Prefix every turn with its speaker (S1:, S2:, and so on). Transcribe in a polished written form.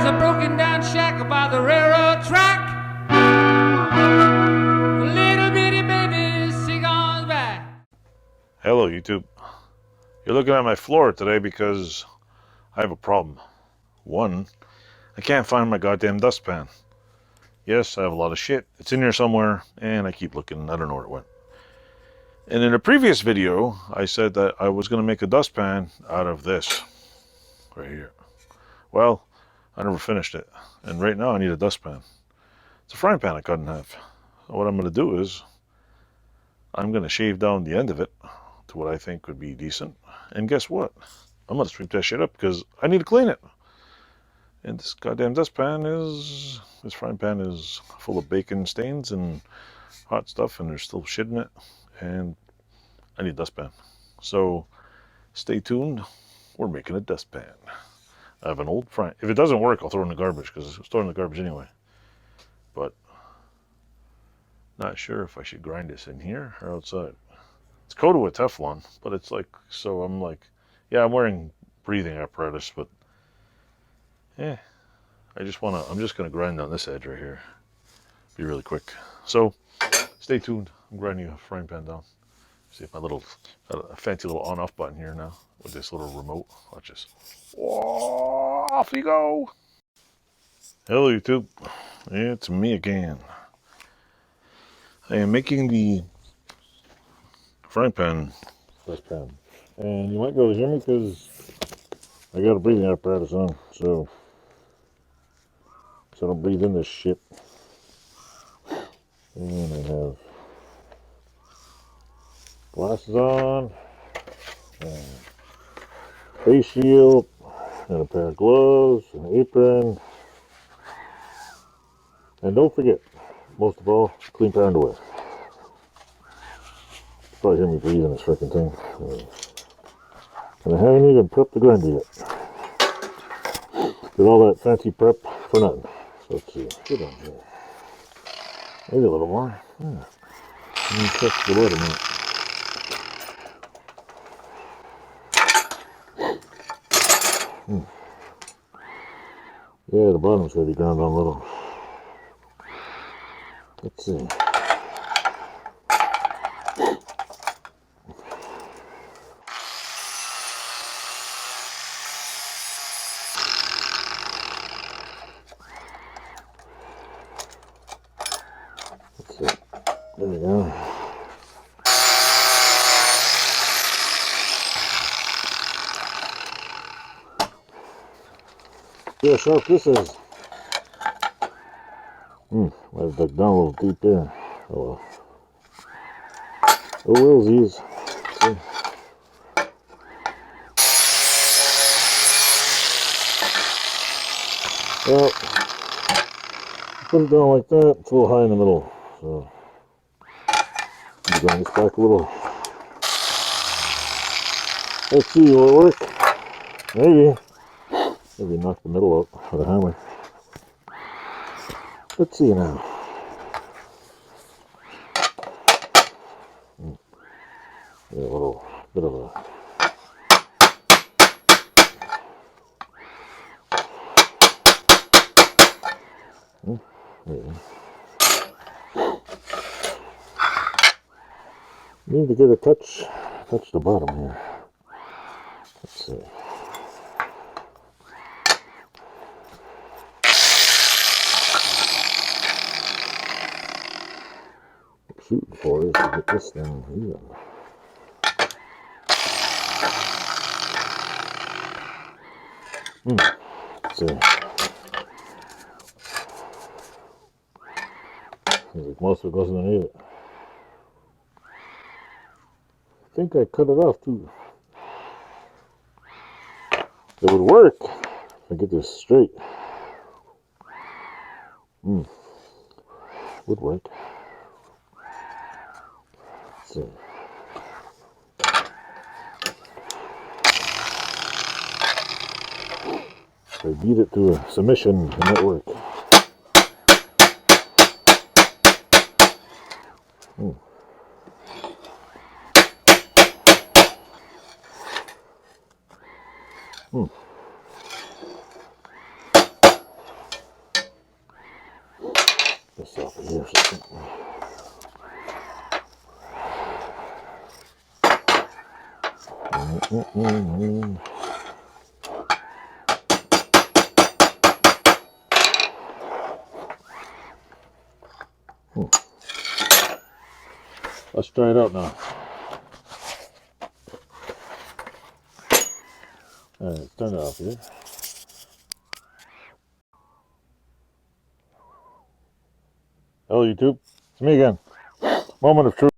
S1: There's a broken down shack by the railroad track. A little bitty baby sing on back.
S2: Hello YouTube. You're looking at my floor today because I have a problem. One, I can't find my goddamn dustpan. Yes, I have a lot of shit. It's in here somewhere and I keep looking. I don't know where it went. And in a previous video, I said that I was going to make a dustpan out of this right here. Well, I never finished it. And right now I need a dustpan. It's a frying pan I cut in half. So what I'm going to do is I'm going to shave down the end of it to what I think would be decent. And guess what? I'm going to sweep that shit up because I need to clean it. And this goddamn dustpan is, this frying pan is full of bacon stains and hot stuff, and there's still shit in it. And I need a dustpan. So stay tuned. We're making a dustpan. I have an old frying. If it doesn't work, I'll throw it in the garbage because it's stored in the garbage anyway. But not sure if I should grind this in here or outside. It's coated with Teflon, but it's like, so I'm like, yeah, I'm wearing breathing apparatus, but yeah, I'm just gonna grind on this edge right here. Be really quick. So stay tuned. I'm grinding a frying pan down. See if my little, a fancy little on-off button here now with this little remote. Watch this. Whoa, off you go. Hello YouTube, it's me again. I am making the frying pan dustpan, and you might be able to hear me because I got a breathing apparatus on, so I don't breathe in this shit. And I have glasses on, and face shield, and a pair of gloves, an apron, and don't forget, most of all, clean pair of underwear. You probably hear me breathing this freaking thing. And I haven't even prepped the grinder yet. Did all that fancy prep for nothing. So let's see. Get on here. Maybe a little more. Yeah. Let me touch the bottom out. Yeah, the bottom's already ground on a little. Let's see. There we go. See how sharp this is. Might have dug down a little deep there. Oh well. Oh well, these. See? Well, put it down like that. It's a little high in the middle. So I'm going this back a little. Let's see, will it work? Maybe. Maybe knock the middle out with a hammer. Let's see now. Yeah, a little bit of a need to get a touch the bottom here. Let's see. What I'm shooting for is to get this thing even. Let's see. Seems like most of it goes underneath it. I think I cut it off too. It would work if I get this straight. Would work. Let's see. If I beat it to a submission, it might work. stop it here for a second. Let's try it out now. Alright, let's turn it off here. Hello YouTube, it's me again. Moment of truth.